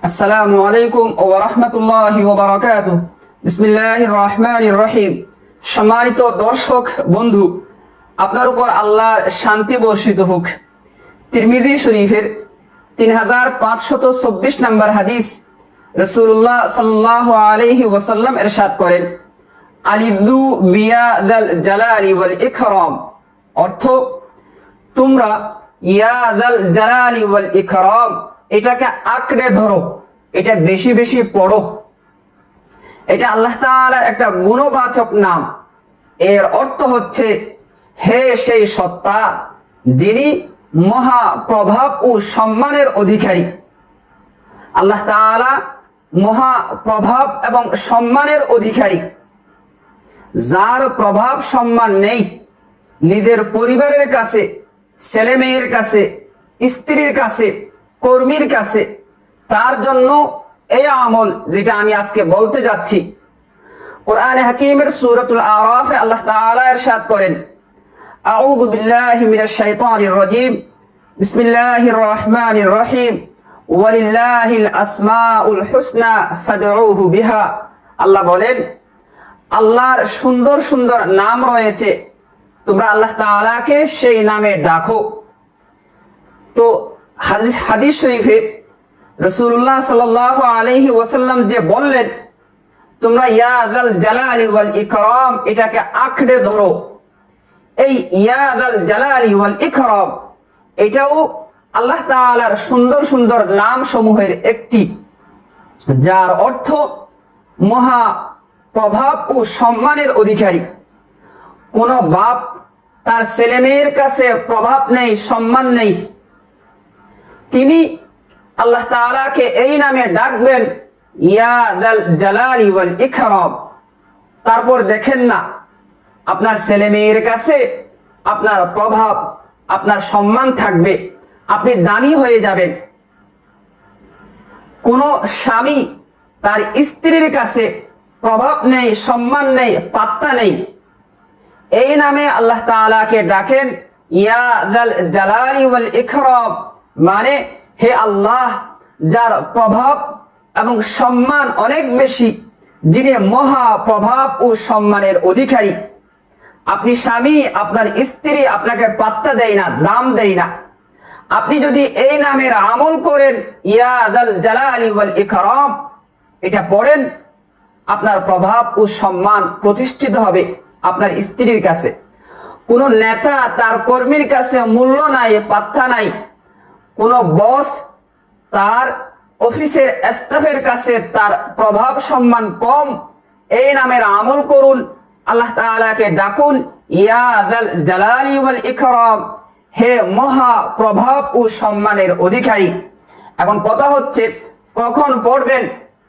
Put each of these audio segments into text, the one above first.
আসসালামু আলাইকুম ওয়া রাহমাতুল্লাহি ওয়া বারাকাতুহু। বিসমিল্লাহির রহমানির রহিম। সম্মানিত দর্শক বন্ধু, আপনার উপর আল্লাহর শান্তি বর্ষিত হোক। তিরমিজি শরীফের 3524 নম্বর হাদিস, রাসূলুল্লাহ সাল্লাল্লাহু আলাইহি ওয়াসাল্লাম ইরশাদ করেন, আলিযু বিয়াদাল জালালি ওয়াল ইকরাম। অর্থ, তোমরা ইয়াদাল জালালি ওয়াল ইকরাম এটাকে আঁকড়ে ধরো, এটা বেশি বেশি পড়ো। এটা আল্লাহ তাআলার একটা গুণবাচক নাম। এর অর্থ হচ্ছে, হে সেই সত্তা যিনি মহা প্রভাব ও সম্মানের অধিকারী। আল্লাহ তাআলা মহা প্রভাব এবং সম্মানের অধিকারী। যার প্রভাব সম্মান নেই নিজের পরিবারের কাছে, ছেলে মেয়ের কাছে, স্ত্রীর কাছে, কর্মীর কাছে, তার জন্য এই আমল যেটা আমি আজকে বলতে যাচ্ছি। কোরআনে হাকিমের সূরাতুল আরাফে আল্লাহ তাআলা ইরশাদ করেন, আউযু বিল্লাহি মিনাশ শাইতানির রাজীম, বিসমিল্লাহির রহমানির রহিম, ওয়ালিল্লাহিল আসমাউল হুসনা ফাদউহু বিহা। আল্লাহ বলেন, আল্লাহর সুন্দর সুন্দর নাম রয়েছে, তোমরা আল্লাহ তাআলাকে সেই নামে ডাকো। তো হাদিস শরীফে রাসূলুল্লাহ সাল্লাল্লাহু আলাইহি ওয়াসাল্লাম যে বললেন, তোমরা ইয়াদাল জালালি ওয়াল ইকরাম এটাকে আঁকড়ে ধরো। এই ইয়াদাল জালালি ওয়াল ইকরাম এটাও আল্লাহ তাআলার সুন্দর সুন্দর নাম সমূহের একটি, যার অর্থ মহা প্রভাব ও সম্মানের অধিকারী। কোন বাপ তার ছেলে মেয়ের কাছে প্রভাব নেই, সম্মান নেই, তিনি আল্লাহ তাআলাকে এই নামে ডাকবেন, ইয়াদাল জালালি ওয়াল ইকরাম। তারপর দেখেন না, আপনার ছেলে মেয়ের কাছে আপনার প্রভাব, আপনার সম্মান থাকবে, আপনি দামি হয়ে যাবেন। কোন স্বামী তার স্ত্রীর কাছে প্রভাব নেই, সম্মান নেই, পাত্তা নেই, এই নামে আল্লাহ তাআলাকে ডাকেন, ইয়াদাল জালালি ওয়াল ইকরাম, মানে হে আল্লাহ যার প্রভাব এবং সম্মান অনেক বেশি, যিনি মহা প্রভাব ও সম্মানের অধিকারী। আপনি স্বামী, আপনার স্ত্রী আপনাকে পাত্তা দেয় না, দাম দেয় না, আপনি যদি এই নামের আমল করেন, ইয়াদাল জালালি ওয়াল ইকরাম এটা পড়েন, আপনার প্রভাব ও সম্মান প্রতিষ্ঠিত হবে আপনার স্ত্রীর কাছে। কোন নেতা তার কর্মীর কাছে মূল্য নাই, পাত্তা নাই। কোন বস তার অফিসের স্টাফের কাছে তার প্রভাব সম্মান কম। এই নামের আমল করুন, আল্লাহ তাআলাকে ডাকুন, ইয়াদাল জালালি ওয়াল ইকরাম, হে মহা প্রভাব ও সম্মানের অধিকারী। এখন কথা হচ্ছে, কখন পড়বেন,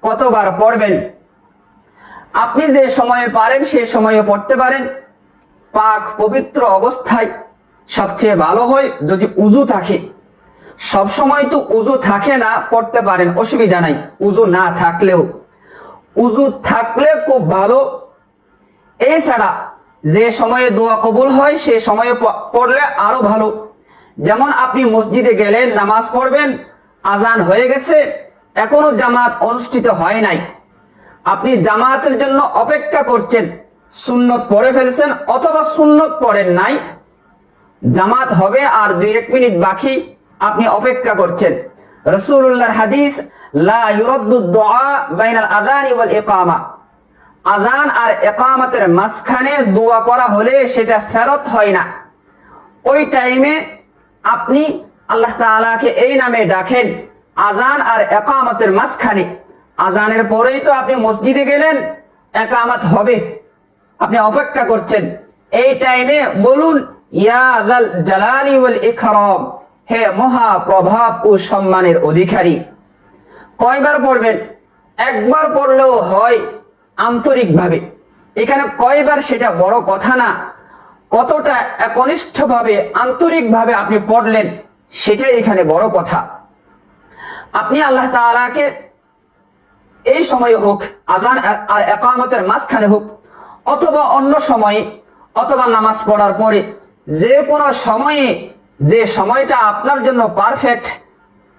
কতবার পড়বেন। আপনি যে সময়ে পারেন সে সময়ে পড়তে পারেন। পাক পবিত্র অবস্থায় সবচেয়ে ভালো হয় যদি উযু থাকে। সব সময় তো উযু থাকে না, পড়তে পারেন, অসুবিধা নাই। উযু না থাকলেও, উযু থাকলে খুব ভালো। এছাড়া যে সময়ে দোয়া কবুল হয় সে সময়ে পড়লে আরো ভালো। যেমন আপনি মসজিদে গেলেন, নামাজ পড়বেন, আজান হয়ে গেছে, এখনো জামাত অনুষ্ঠিত হয় নাই, আপনি জামাতের জন্য অপেক্ষা করছেন, সুন্নত পড়ে ফেলছেন অথবা সুন্নত পড়েন নাই, জামাত হবে আর 2-1 মিনিট বাকি, আপনি অপেক্ষা করছেন। রাসূলুল্লাহর হাদিস, লা ইউরাদ্দু দুআ বাইনাল আযানি ওয়াল ইকামা, আযান আর ইকামতের মাঝখানে দোয়া করা হলে সেটা ফেরত হয় না। ওই টাইমে আপনি আল্লাহ তাআলাকে এই নামে ডাকেন, আযান আর ইকামতের মাঝখানে। আযানের পরেই তো আপনি মসজিদে গেলেন, ইকামত হবে, আপনি অপেক্ষা করছেন, এই টাইমে বলুন, ইয়াদাল জালালি ওয়াল ইকরাম, হে মহা প্রভাব ও সম্মানের অধিকারী। কয়বার পড়বেন? একবার পড়লেও হয়, আন্তরিকভাবে। এখানে কয়বার সেটা বড় কথা না, কতটা একনিষ্ঠভাবে আন্তরিকভাবে আপনি পড়লেন সেটাই এখানে বড় কথা। আপনি আল্লাহ তাআলাকে এই সময় হোক, আযান আর ইকামতের মাঝখানে হোক, অথবা অন্য সময়ে, অথবা নামাজ পড়ার পরে, যে কোনো সময়ে, যে সময়টা আপনার জন্য পারফেক্ট,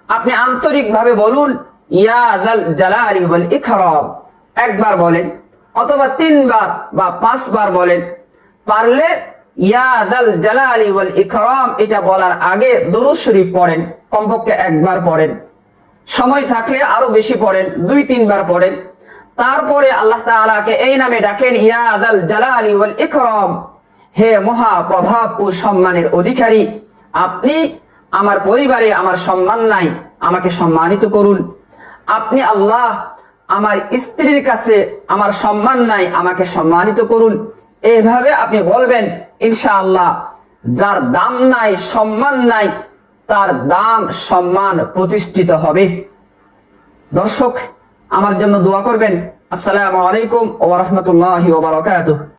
আপনি আন্তরিকভাবে বলুন, ইয়া যাল জালালি ওয়াল ইকরাম একবার বলেন, অথবা 3 বার বা 5 বার বলেন। পারলে ইয়া যাল জালালি ওয়াল ইকরাম এটা বলার আগে দুরূদ শরীফ পড়েন, কমপক্ষে একবার পড়েন। সময় থাকলে আরো বেশি পড়েন, 2-3 বার পড়েন। তারপরে আল্লাহ তাআলাকে এই নামে ডাকেন, ইয়া যাল জালালি ওয়াল ইকরাম, হে মহা প্রভাব ও সম্মানের অধিকারী, আপনি আমার পরিবারে আমার সম্মান নাই, আমাকে সম্মানিত করুন। আপনি আল্লাহ আমার স্ত্রীর কাছে আমার সম্মান নাই, আমাকে সম্মানিত করুন। এইভাবে আপনি বলবেন, ইনশাআল্লাহ যার দাম নাই, সম্মান নাই, তার দাম সম্মান প্রতিষ্ঠিত হবে। দর্শক, আমার জন্য দোয়া করবেন। আসসালামু আলাইকুম ওয়া রাহমাতুল্লাহি ওয়া বারাকাতুহু।